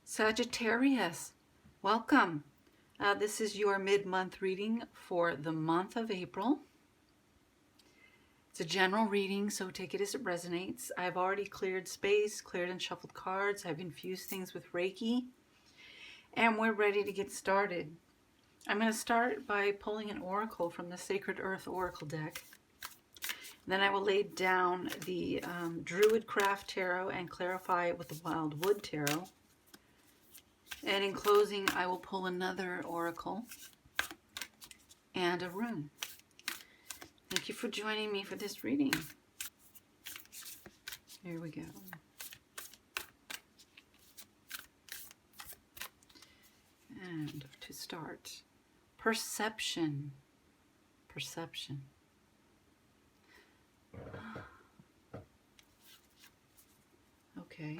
Sagittarius, welcome. This is your mid-month reading for the month of April. It's a general reading, so take it as it resonates. I've already cleared space, cleared and shuffled cards. I've infused things with Reiki, and we're ready to get started. I'm going to start by pulling an oracle from the Sacred Earth Oracle deck. Then I will lay down the Druid Craft Tarot and clarify it with the Wild Wood Tarot. And in closing, I will pull another oracle and a rune. Thank you for joining me for this reading. Here we go. And to start, perception. Perception. Okay.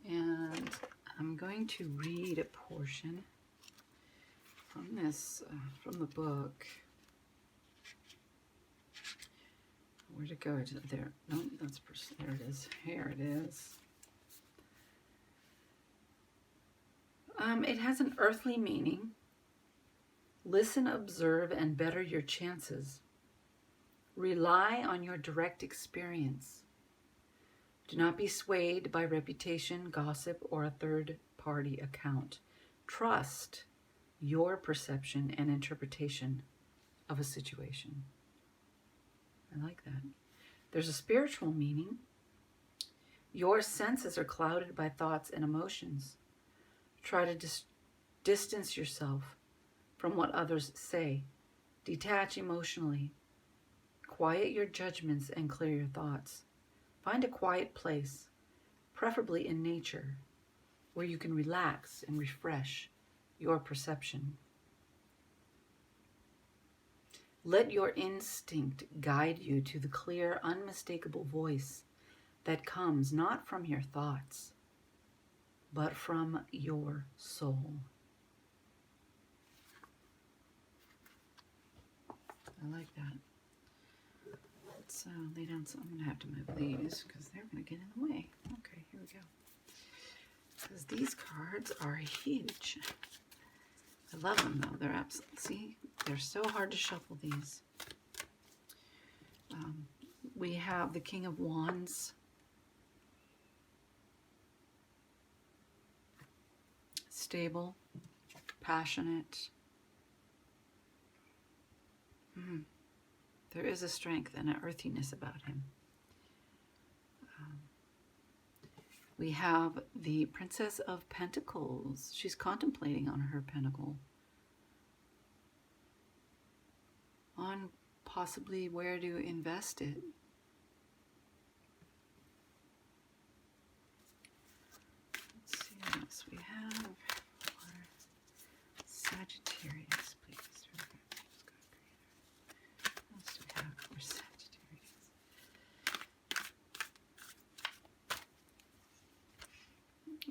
And I'm going to read a portion from this, from the book. Where'd it go? There. No, there it is. Here it is. It has an earthly meaning. Listen, observe, and better your chances. Rely on your direct experience. Do not be swayed by reputation, gossip, or a third-party account. Trust your perception and interpretation of a situation. I like that. There's a spiritual meaning. Your senses are clouded by thoughts and emotions. Try to distance yourself from what others say. Detach emotionally. Quiet your judgments and clear your thoughts. Find a quiet place, preferably in nature, where you can relax and refresh your perception. Let your instinct guide you to the clear, unmistakable voice that comes not from your thoughts, but from your soul. I like that. Let's lay down some. I'm going to have to move these because they're going to get in the way. Okay, here we go. Because these cards are huge. I love them though. They're absolutely, see, they're so hard to shuffle these. We have the King of Wands. Stable, passionate. There is a strength and an earthiness about him. We have the Princess of Pentacles. She's contemplating on her pentacle. On possibly where to invest it. Let's see what else we have for Sagittarius, please.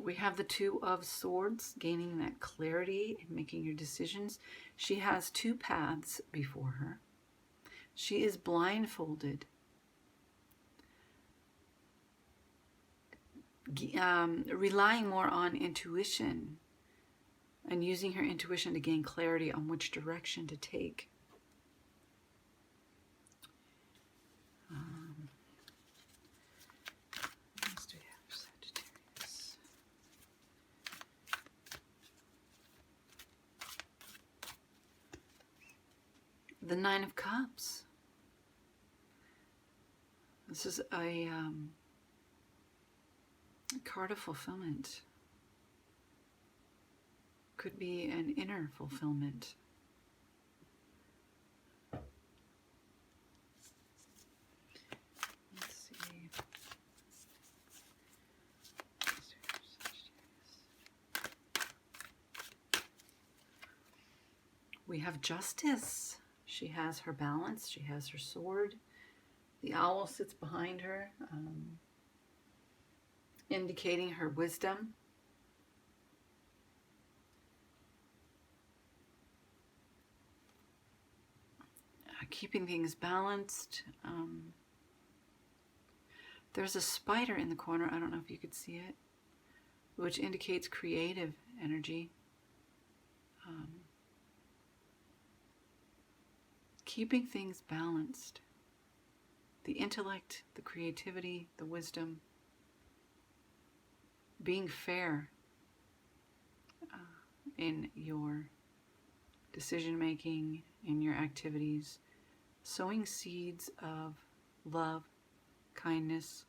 We have the Two of Swords, gaining that clarity and making your decisions. She has two paths before her. She is blindfolded. Relying more on intuition and using her intuition to gain clarity on which direction to take. The Nine of Cups. This is a card of fulfillment. Could be an inner fulfillment. Let's see. We have Justice. She has her balance, she has her sword. The owl sits behind her, indicating her wisdom. Keeping things balanced. There's a spider in the corner. I don't know if you could see it, which indicates creative energy. Keeping things balanced. The intellect, the creativity, the wisdom. Being fair in your decision making, in your activities. Sowing seeds of love, kindness.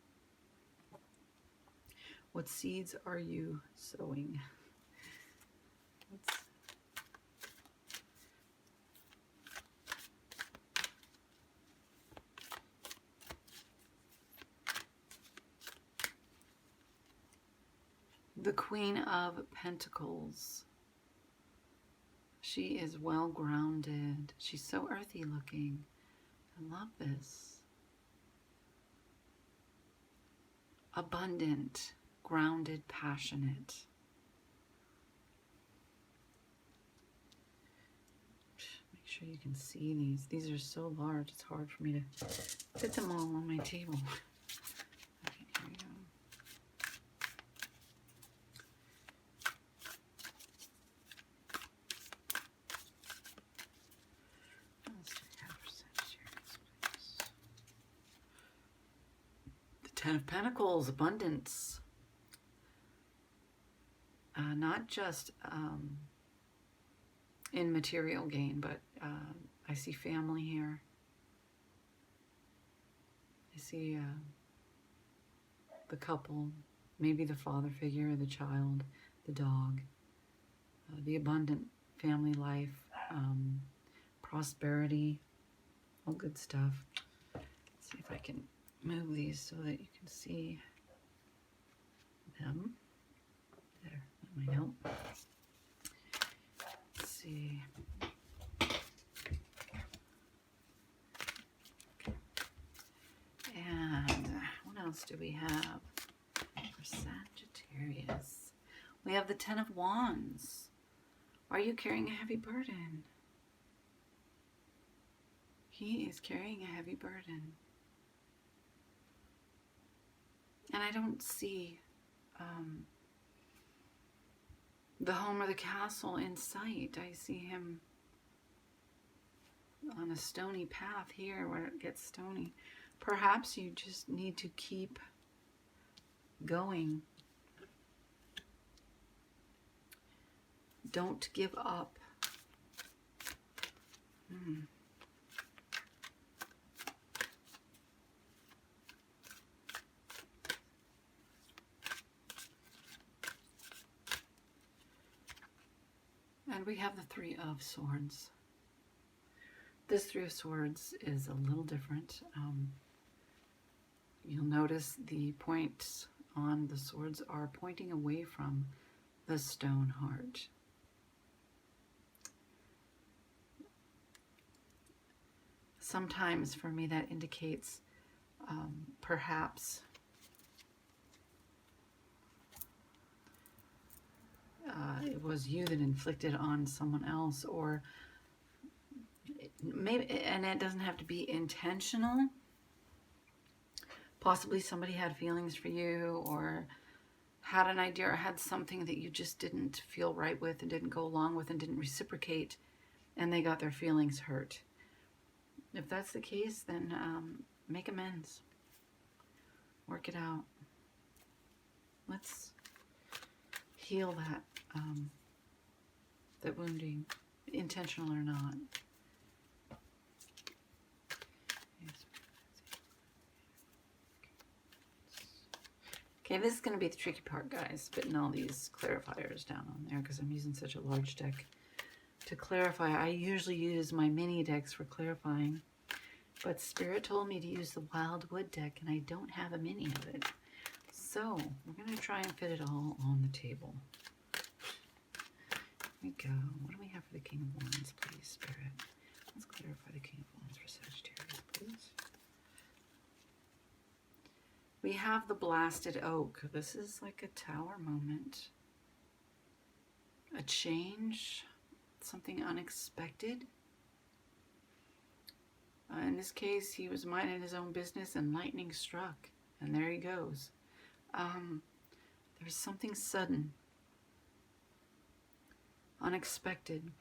What seeds are you sowing? The Queen of Pentacles. She is well grounded. She's so earthy looking. I love this. Abundant, grounded, passionate. Make sure you can see these. These are so large, it's hard for me to fit them all on my table. Okay, here we go. Ten of Pentacles, abundance. Not just in material gain, but I see family here. I see the couple, maybe the father figure, the child, the dog, the abundant family life, prosperity, all good stuff. Let's see if I can move these so that you can see them. There, that might help. Let's see. And what else do we have for Sagittarius? We have the Ten of Wands. Are you carrying a heavy burden? He is carrying a heavy burden. And I don't see the home or the castle in sight. I see him on a stony path here where it gets stony. Perhaps you just need to keep going. Don't give up. And we have the Three of Swords. This Three of Swords is a little different. You'll notice the points on the swords are pointing away from the stone heart. Sometimes for me that indicates perhaps it was you that inflicted on someone else, or maybe, and it doesn't have to be intentional. Possibly somebody had feelings for you, or had an idea, or had something that you just didn't feel right with and didn't go along with and didn't reciprocate, and they got their feelings hurt. If that's the case, then make amends. Work it out. Let's heal that that wounding, intentional or not. Okay, this is going to be the tricky part, guys, putting all these clarifiers down on there because I'm using such a large deck to clarify. I usually use my mini decks for clarifying, but Spirit told me to use the Wildwood deck, and I don't have a mini of it. So we're going to try and fit it all on the table. Here we go. What do we have for the King of Wands, please, Spirit? Let's clarify the King of Wands for Sagittarius, please. We have the Blasted Oak. This is like a tower moment. A change, something unexpected. In this case, he was minding his own business and lightning struck. And there he goes. There's something sudden, unexpected.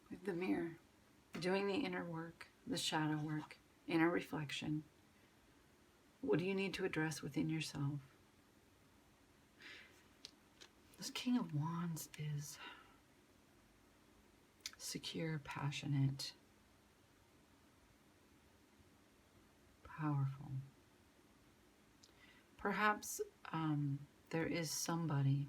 With the mirror, doing the inner work, the shadow work, inner reflection. What do you need to address within yourself? This King of Wands is secure, passionate, powerful. Perhaps there is somebody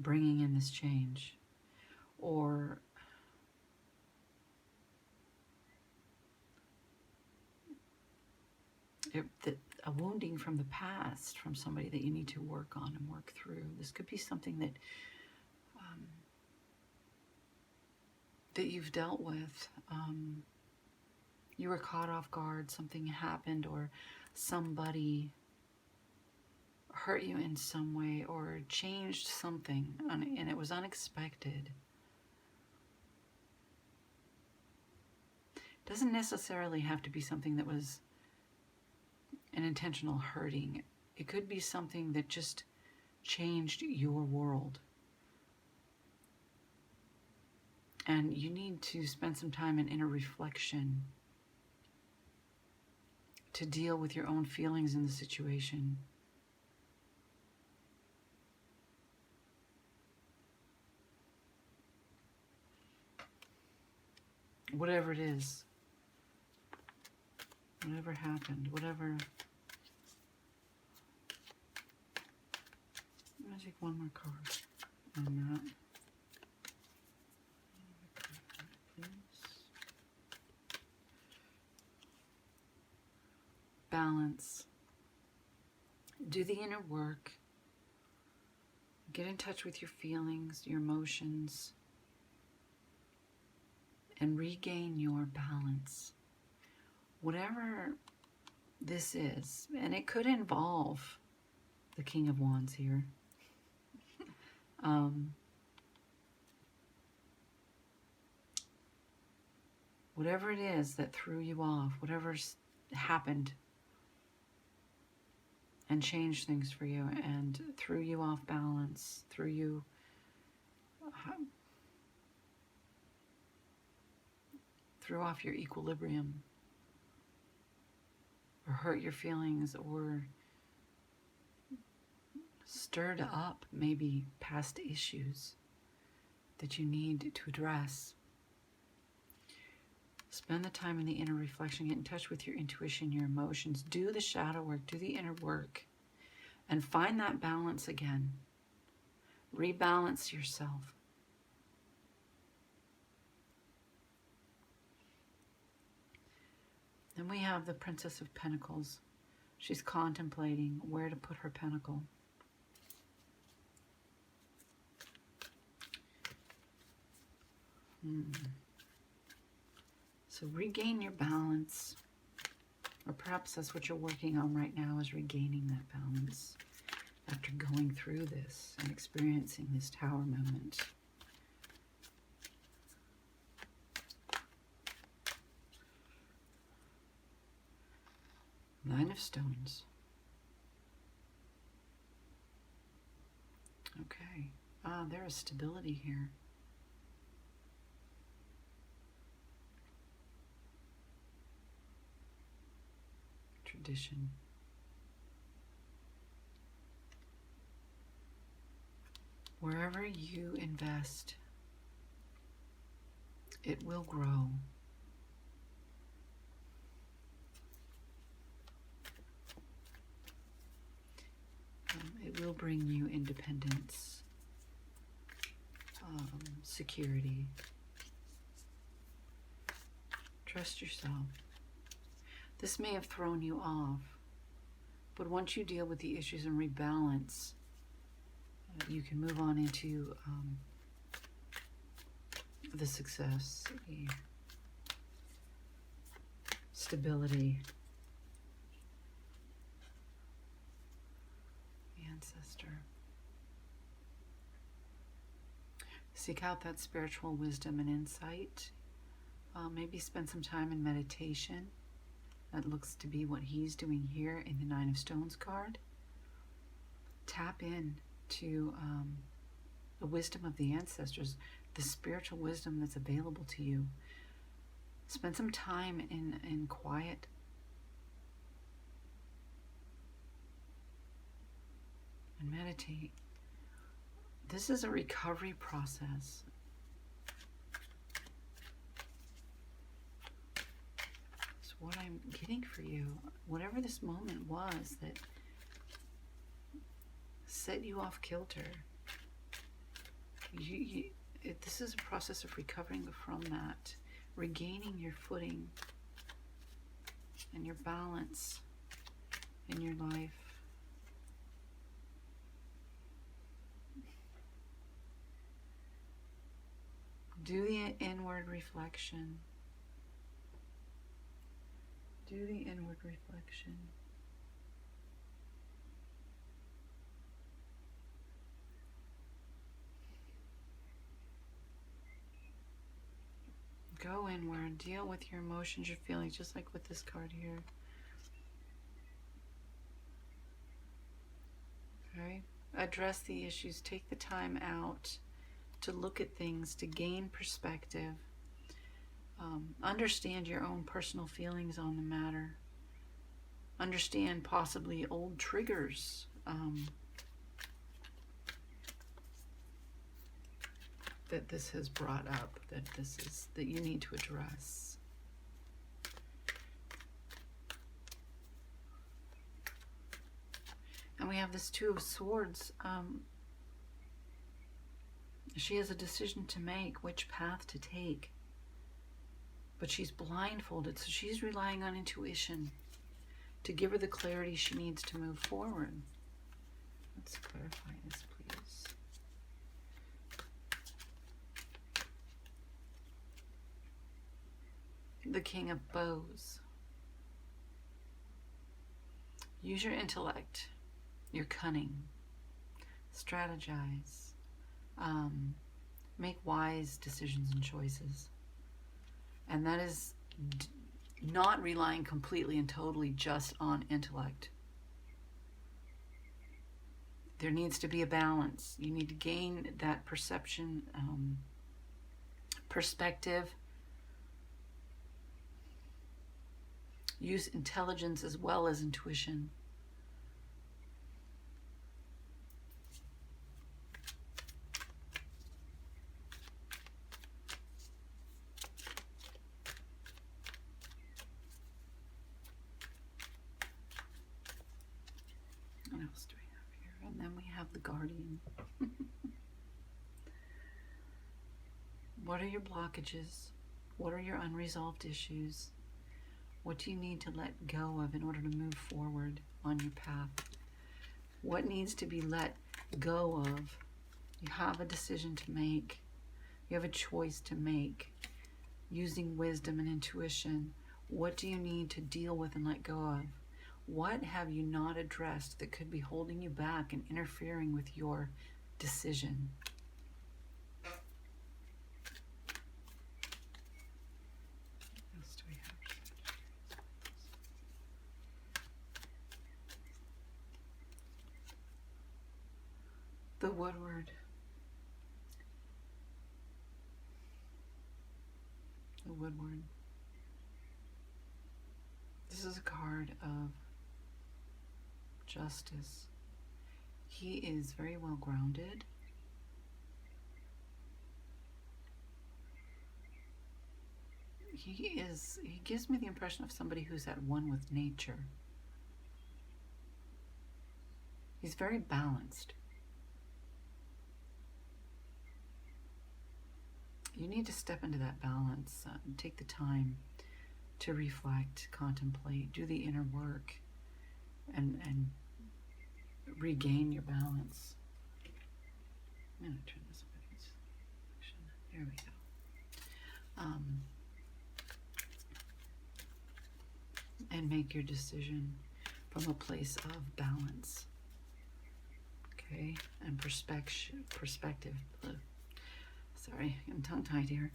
bringing in this change, or a wounding from the past, from somebody that you need to work on and work through. This could be something that that you've dealt with. You were caught off guard, something happened, or somebody hurt you in some way, or changed something, and it was unexpected. It doesn't necessarily have to be something that was an intentional hurting. It could be something that just changed your world. And you need to spend some time in inner reflection to deal with your own feelings in the situation. Whatever it is, whatever happened, whatever. I'm going to take one more card on that. Balance. Do the inner work. Get in touch with your feelings, your emotions, and regain your balance. Whatever this is, and it could involve the King of Wands here. Whatever it is that threw you off, whatever's happened and changed things for you and threw you off balance, threw you threw off your equilibrium, or hurt your feelings, or stirred up maybe past issues that you need to address. Spend the time in the inner reflection. Get in touch with your intuition, your emotions. Do the shadow work. Do the inner work. And find that balance again. Rebalance yourself. Then we have the Princess of Pentacles. She's contemplating where to put her pentacle. So regain your balance, or perhaps that's what you're working on right now, is regaining that balance after going through this and experiencing this Tower moment. Nine of Stones. Okay. There is stability here. Tradition. Wherever you invest, it will grow. It will bring you independence, security. Trust yourself. This may have thrown you off, but once you deal with the issues and rebalance, you can move on into the success, the stability, the ancestor. Seek out that spiritual wisdom and insight. Maybe spend some time in meditation. That looks to be what he's doing here in the Nine of Stones card. Tap in to the wisdom of the ancestors, the spiritual wisdom that's available to you. Spend some time in quiet. And meditate. This is a recovery process. It's what I'm getting for you. Whatever this moment was that set you off kilter. This is a process of recovering from that, regaining your footing and your balance in your life. Do the inward reflection. Do the inward reflection. Go inward, deal with your emotions, your feelings, just like with this card here. Okay? Address the issues, take the time out to look at things, to gain perspective. Understand your own personal feelings on the matter. Understand possibly old triggers. That this has brought up, that you need to address. And we have this Two of Swords. She has a decision to make, which path to take. But she's blindfolded, so she's relying on intuition to give her the clarity she needs to move forward. Let's clarify this, please. The King of Bows. Use your intellect, your cunning, strategize, make wise decisions and choices. And that is not relying completely and totally just on intellect. There needs to be a balance. You need to gain that perception, perspective. Use intelligence as well as intuition. What else do we have here? And then we have the Guardian. What are your blockages? What are your unresolved issues? What do you need to let go of in order to move forward on your path? What needs to be let go of? You have a decision to make. You have a choice to make. Using wisdom and intuition, what do you need to deal with and let go of? What have you not addressed that could be holding you back and interfering with your decision? The Woodward. The Woodward. This is a card of justice. He is very well grounded. He gives me the impression of somebody who's at one with nature. He's very balanced. You need to step into that balance, and take the time to reflect, contemplate, do the inner work, and regain your balance. I'm going to turn this up. There we go. make your decision from a place of balance. Okay, and perspective. Ugh. Sorry, I'm tongue-tied here.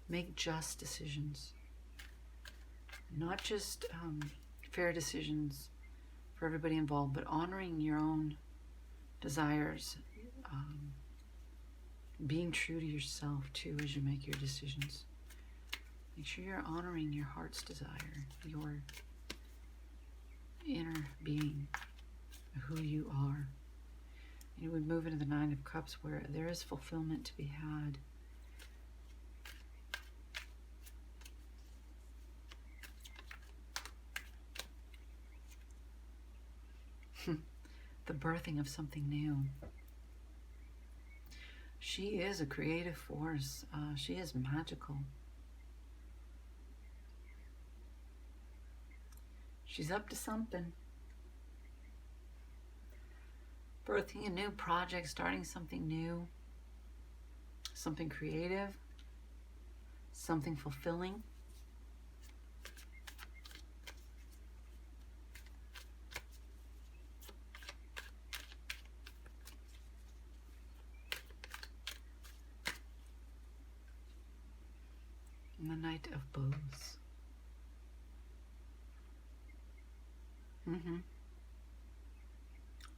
Make just decisions, not just fair decisions for everybody involved, but honoring your own desires, being true to yourself too as you make your decisions. Make sure you're honoring your heart's desire, your inner being, who you are. You know, we move into the Nine of Cups where there is fulfillment to be had. The birthing of something new. She is a creative force. She is magical. She's up to something. Birthing a new project, starting something new, something creative, something fulfilling. And the Knight of Bows.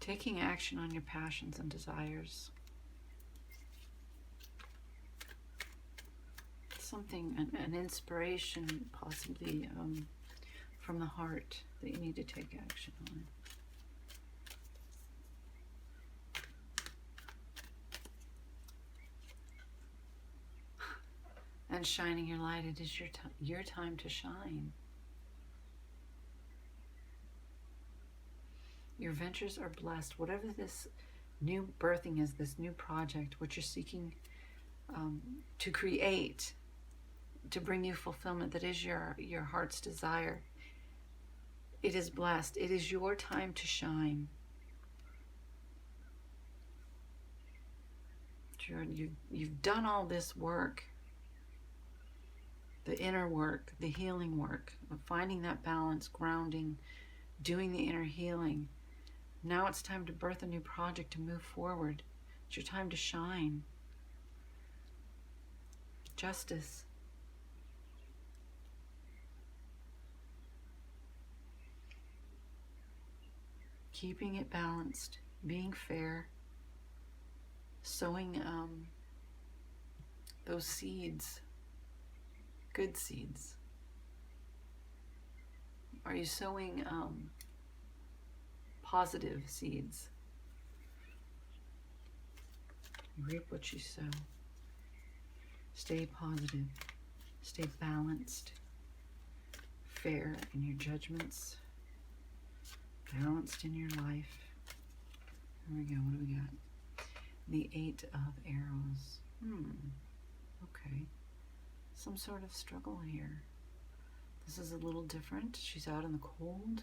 Taking action on your passions and desires. Something, an inspiration possibly from the heart that you need to take action on. And shining your light, it is your time to shine. Your ventures are blessed. Whatever this new birthing is, this new project, what you're seeking to create, to bring you fulfillment, that is your heart's desire. It is blessed. It is your time to shine. You've done all this work. The inner work, the healing work, of finding that balance, grounding, doing the inner healing. Now it's time to birth a new project, to move forward. It's your time to shine. Justice. Keeping it balanced, being fair, sowing those seeds. Good seeds. Are you sowing positive seeds? You reap what you sow. Stay positive. Stay balanced. Fair in your judgments. Balanced in your life. Here we go. What do we got? The Eight of Arrows. Okay. Some sort of struggle here. This is a little different. She's out in the cold.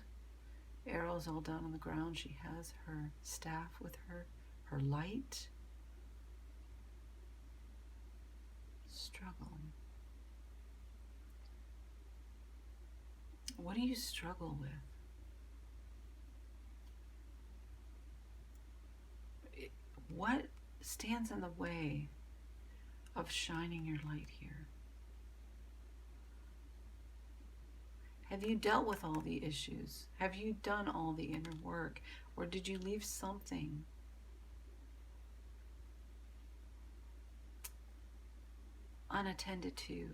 Arrows all down on the ground. She has her staff with her, her light. Struggle. What do you struggle with? What stands in the way of shining your light here? Have you dealt with all the issues? Have you done all the inner work? Or did you leave something unattended to?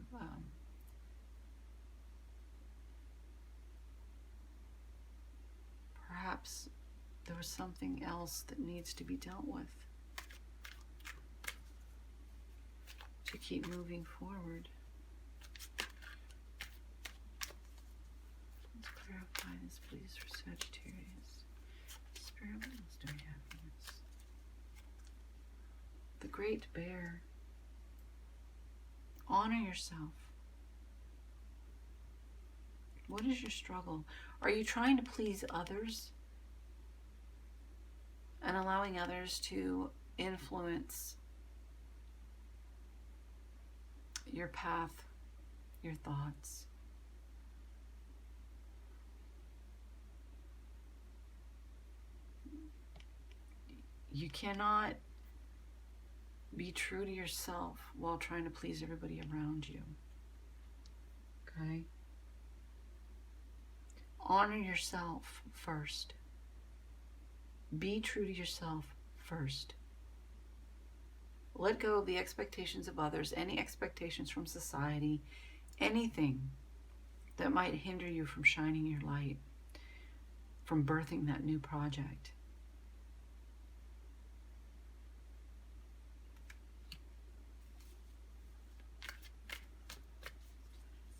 Perhaps there was something else that needs to be dealt with to keep moving forward. Clarify this, please, for Sagittarius. Spirit, what else do we have in this? The Great Bear. Honor yourself. What is your struggle? Are you trying to please others and allowing others to influence your path, your thoughts. You cannot be true to yourself while trying to please everybody around you. Okay? Honor yourself first. Be true to yourself first. Let go of the expectations of others, any expectations from society, anything that might hinder you from shining your light, from birthing that new project.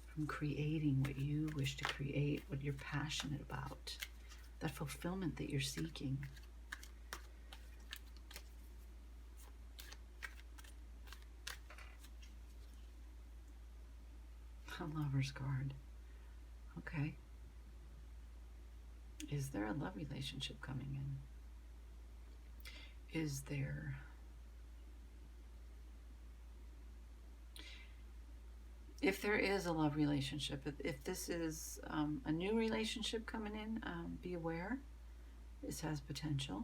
From creating what you wish to create, what you're passionate about, that fulfillment that you're seeking. A Lover's card. Okay. Is there a love relationship coming in? Is there... If there is a love relationship, if this is a new relationship coming in, be aware. This has potential.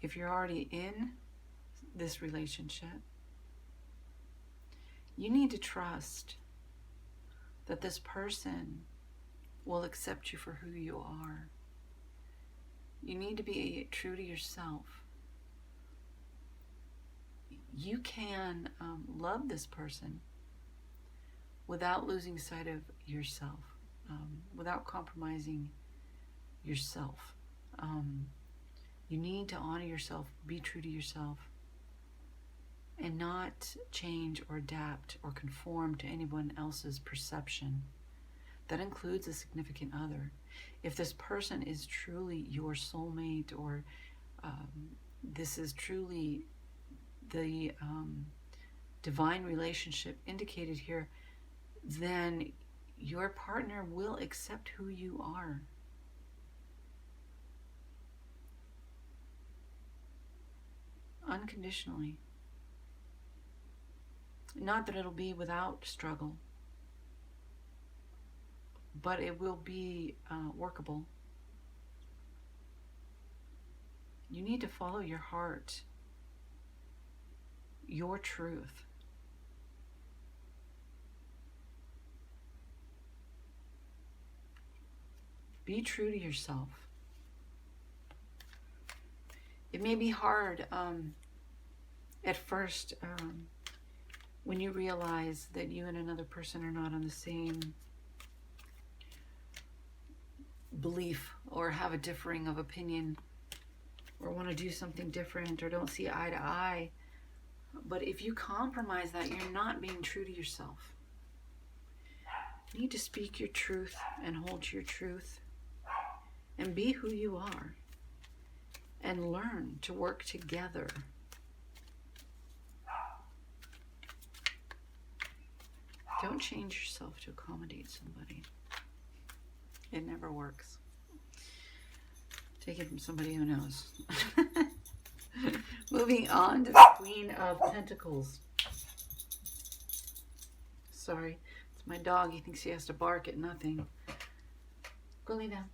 If you're already in this relationship, you need to trust that this person will accept you for who you are. You need to be true to yourself. You can love this person without losing sight of yourself, without compromising yourself. You need to honor yourself, be true to yourself, and not change or adapt or conform to anyone else's perception. That includes a significant other. If this person is truly your soulmate, or this is truly the divine relationship indicated here, then your partner will accept who you are. Unconditionally. Not that it'll be without struggle, but it will be workable. You need to follow your heart, your truth. Be true to yourself. It may be hard at first when you realize that you and another person are not on the same belief, or have a differing of opinion, or want to do something different, or don't see eye to eye. But if you compromise that, you're not being true to yourself. You need to speak your truth and hold to your truth and be who you are, and learn to work together. Don't change yourself to accommodate somebody. It never works. Take it from somebody who knows. Moving on to the Queen of Pentacles. Sorry, it's my dog. He thinks he has to bark at nothing. Go lay down.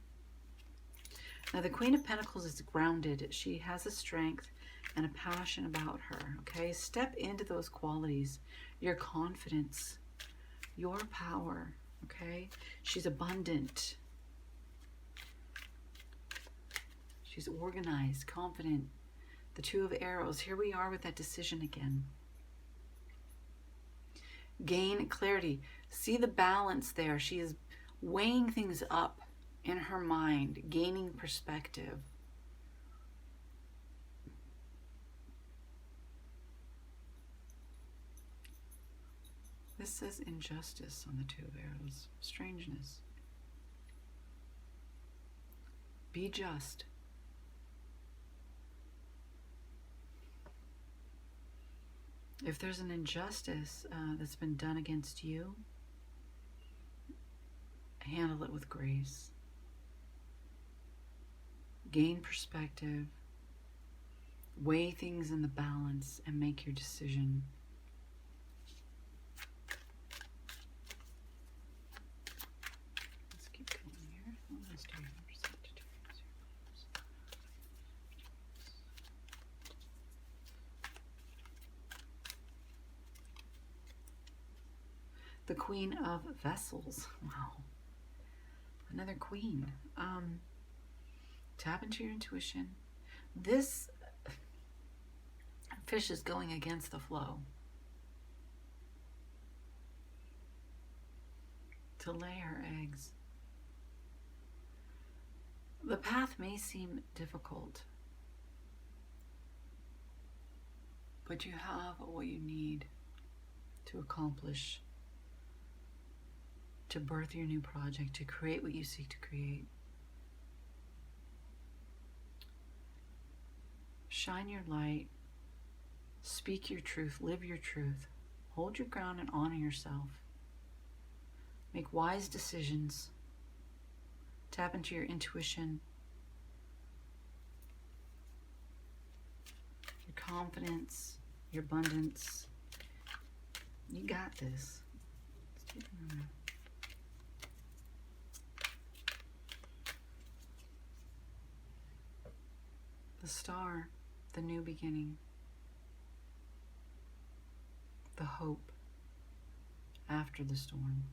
Now, the Queen of Pentacles is grounded. She has a strength and a passion about her, okay? Step into those qualities. Your confidence, your power, okay? She's abundant. She's organized, confident. The Two of Arrows. Here we are with that decision again. Gain clarity. See the balance there. She is weighing things up in her mind, gaining perspective. This says injustice on the Two of Arrows. Strangeness. Be just. If there's an injustice that's been done against you, handle it with grace. Gain perspective. Weigh things in the balance and make your decision. The Queen of Vessels. Wow. Another queen. Tap into your intuition. This fish is going against the flow. To lay her eggs. The path may seem difficult, but you have what you need to accomplish, to birth your new project, to create what you seek to create. Shine your light, speak your truth, live your truth, hold your ground and honor yourself. Make wise decisions. Tap into your intuition, your confidence, your abundance. You got this. Let's take another. The Star, the new beginning. The hope after the storm.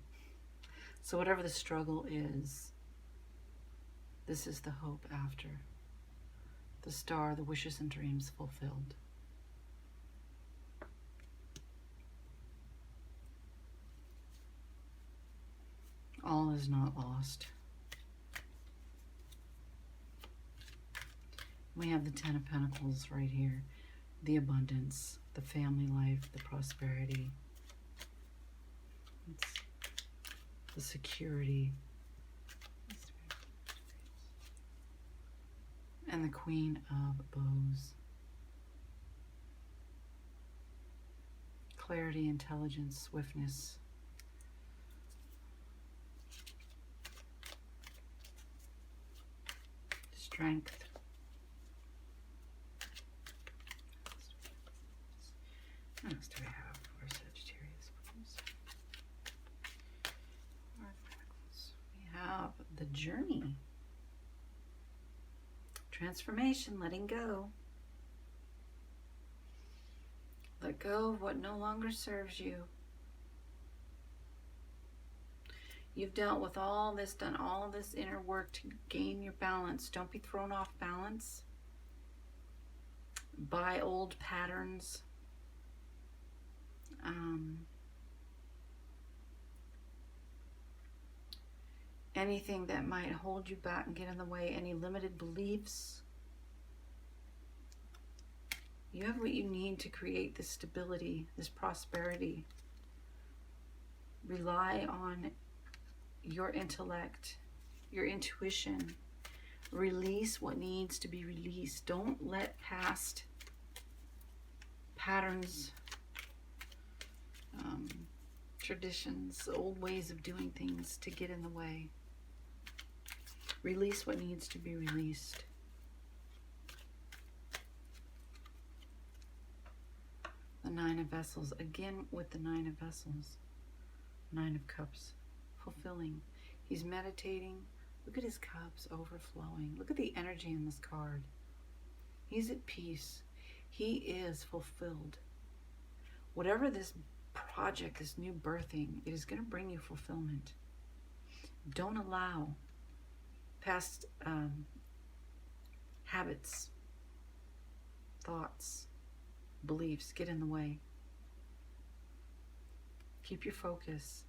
So whatever the struggle is, this is the hope after. The Star, the wishes and dreams fulfilled. All is not lost. We have the Ten of Pentacles right here. The abundance, the family life, the prosperity. It's the security. And the Queen of Bows. Clarity, intelligence, swiftness. Strength. What else do we have for Sagittarius, please? We have the Journey. Transformation, letting go. Let go of what no longer serves you. You've dealt with all this, done all this inner work to gain your balance. Don't be thrown off balance by old patterns. Anything that might hold you back and get in the way, any limited beliefs. You have what you need to create this stability, this prosperity. Rely on your intellect, your intuition. Release what needs to be released. Don't let past patterns, traditions, old ways of doing things to get in the way. Release what needs to be released. The Nine of Vessels, again with the Nine of Vessels. Nine of Cups, fulfilling. He's meditating. Look at his cups overflowing. Look at the energy in this card. He's at peace. He is fulfilled. Whatever this project, this new birthing, it is going to bring you fulfillment. Don't allow past habits, thoughts, beliefs get in the way. Keep your focus.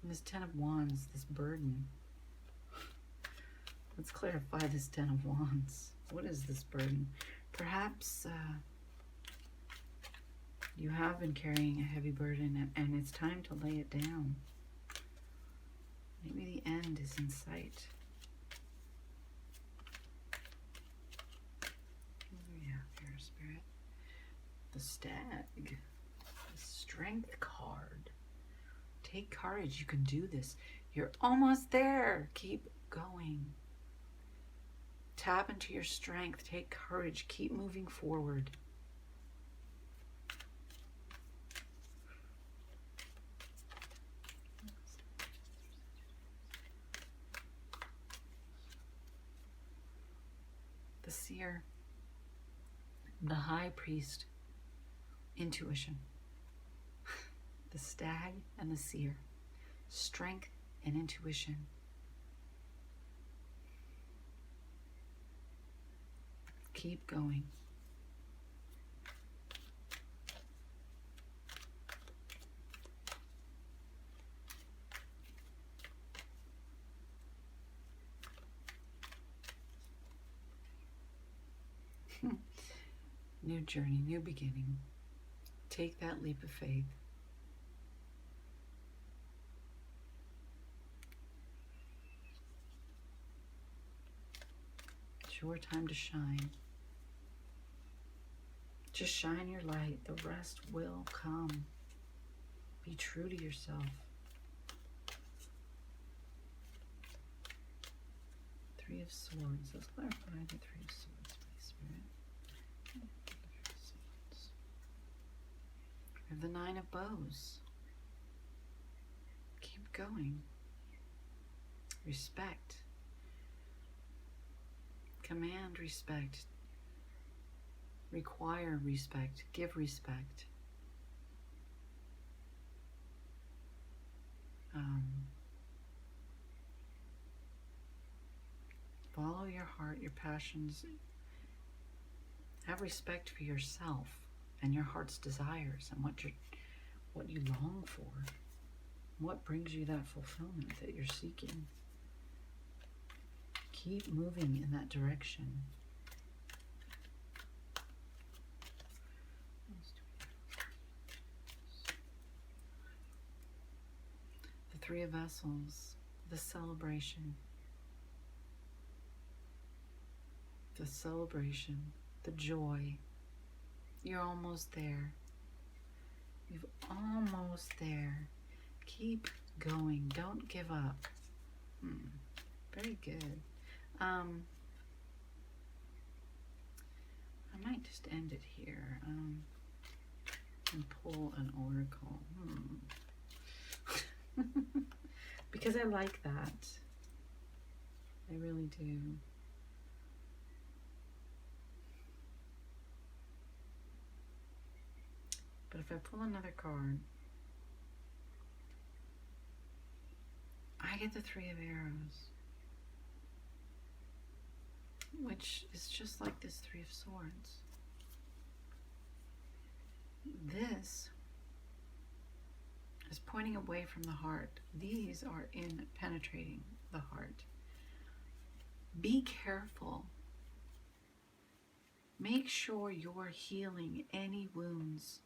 And this Ten of Wands, this burden. Let's clarify this Ten of Wands. What is this burden? Perhaps you have been carrying a heavy burden and it's time to lay it down. Maybe the end is in sight. What do we have here, Spirit? The Stag. The Strength card. Take courage. You can do this. You're almost there. Keep going. Tap into your strength. Take courage. Keep moving forward. The Seer, the High Priest, intuition. the stag and the seer, strength and intuition. Keep going. New journey, new beginning. Take that leap of faith. It's your time to shine. Just shine your light. The rest will come. Be true to yourself. Three of Swords. Let's clarify the Three of Swords, please, Spirit. We have the Nine of Bows. Keep going. Respect. Command respect. Require respect. Give respect. Follow your heart, your passions. Have respect for yourself and your heart's desires and what you long for. What brings you that fulfillment that you're seeking. Keep moving in that direction. The Three of Vessels, the celebration. The celebration, the joy. You're almost there. You're almost there. Keep going. Don't give up. Very good. I might just end it here and pull an oracle. Because I like that. I really do. But if I pull another card, I get the Three of Arrows, which is just like this Three of Swords. This is pointing away from the heart. These are in penetrating the heart. Be careful. Make sure you're healing any wounds.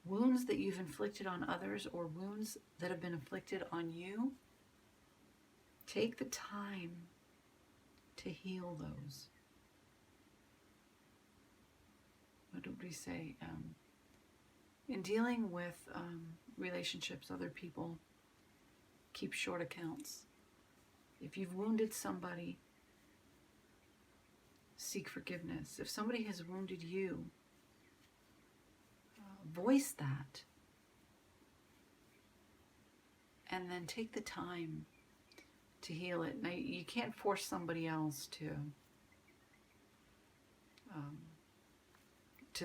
Wounds that you've inflicted on others or wounds that have been inflicted on you. Take the time to heal those. What did we say? In dealing with relationships, other people, keep short accounts. If you've wounded somebody, seek forgiveness. If somebody has wounded you, voice that. And then take the time to heal it. Now, you can't force somebody else to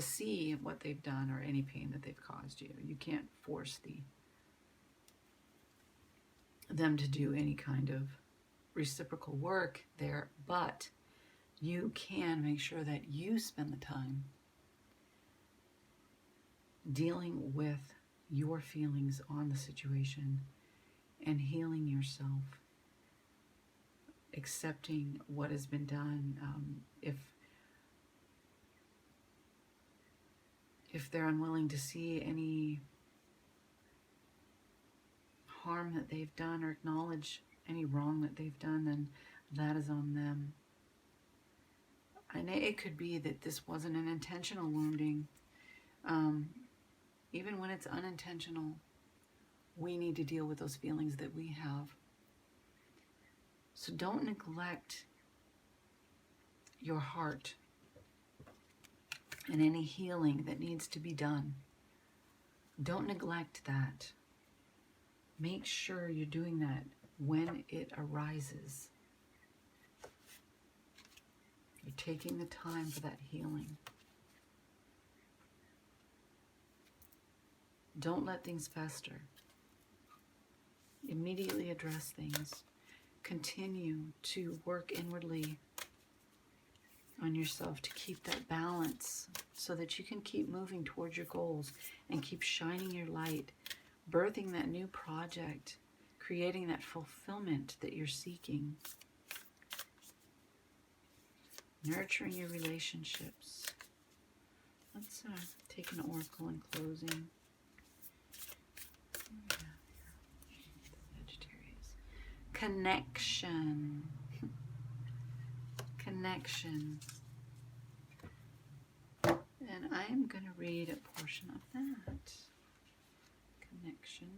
see what they've done or any pain that they've caused you. You can't force them to do any kind of reciprocal work there, but you can make sure that you spend the time dealing with your feelings on the situation and healing yourself, accepting what has been done. If they're unwilling to see any harm that they've done or acknowledge any wrong that they've done, then that is on them. And it could be that this wasn't an intentional wounding. Even when it's unintentional, we need to deal with those feelings that we have. So don't neglect your heart and any healing that needs to be done. Don't neglect that. Make sure you're doing that when it arises. You're taking the time for that healing. Don't let things fester. Immediately address things. Continue to work inwardly on yourself to keep that balance so that you can keep moving towards your goals and keep shining your light, birthing that new project, creating that fulfillment that you're seeking, nurturing your relationships. Let's take an oracle in closing. Sagittarius. Connection. Connection. And I am going to read a portion of that. Connection.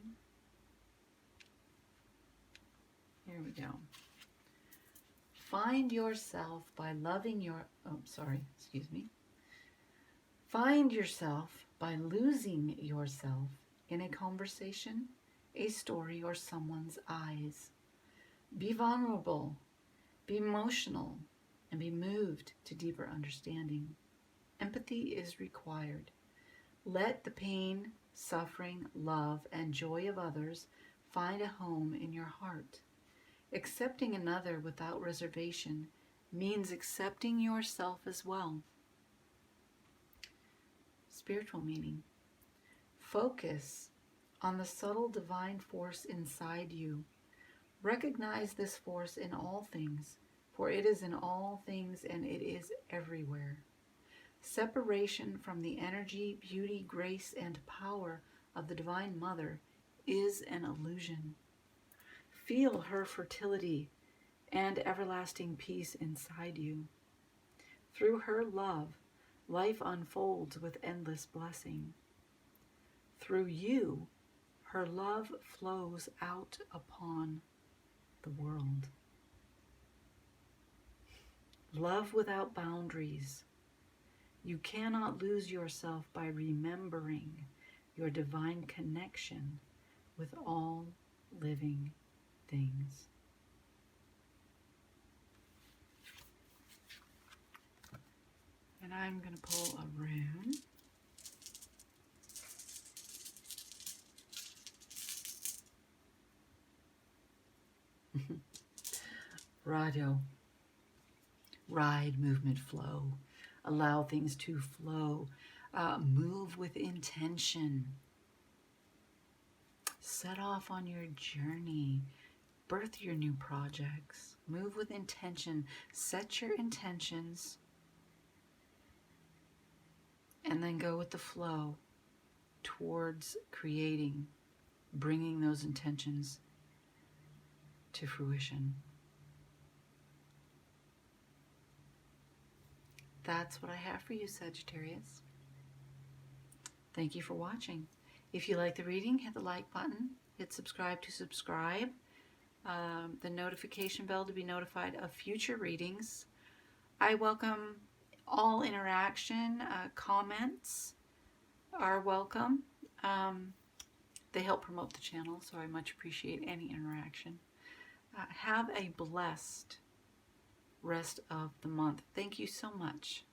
Here we go. Find yourself by loving your... Oh, sorry. Excuse me. Find yourself by losing yourself in a conversation, a story, or someone's eyes. Be vulnerable. Be emotional. And be moved to deeper understanding. Empathy is required. Let the pain, suffering, love, and joy of others find a home in your heart. Accepting another without reservation means accepting yourself as well. Spiritual meaning. Focus on the subtle divine force inside you. Recognize this force in all things, for it is in all things and it is everywhere. Separation from the energy, beauty, grace, and power of the Divine Mother is an illusion. Feel her fertility and everlasting peace inside you. Through her love, life unfolds with endless blessing. Through you, her love flows out upon the world. Love without boundaries. You cannot lose yourself by remembering your divine connection with all living things. And I'm going to pull a rune. Rado. Ride, movement, flow. Allow things to flow. Move with intention. Set off on your journey. Birth your new projects. Move with intention. Set your intentions. And then go with the flow towards creating, bringing those intentions to fruition. That's what I have for you, Sagittarius. Thank you for watching. If you like the reading, hit the like button. Hit subscribe to subscribe. The notification bell to be notified of future readings. I welcome all interaction. Comments are welcome. They help promote the channel, so I much appreciate any interaction. Have a blessed rest of the month. Thank you so much.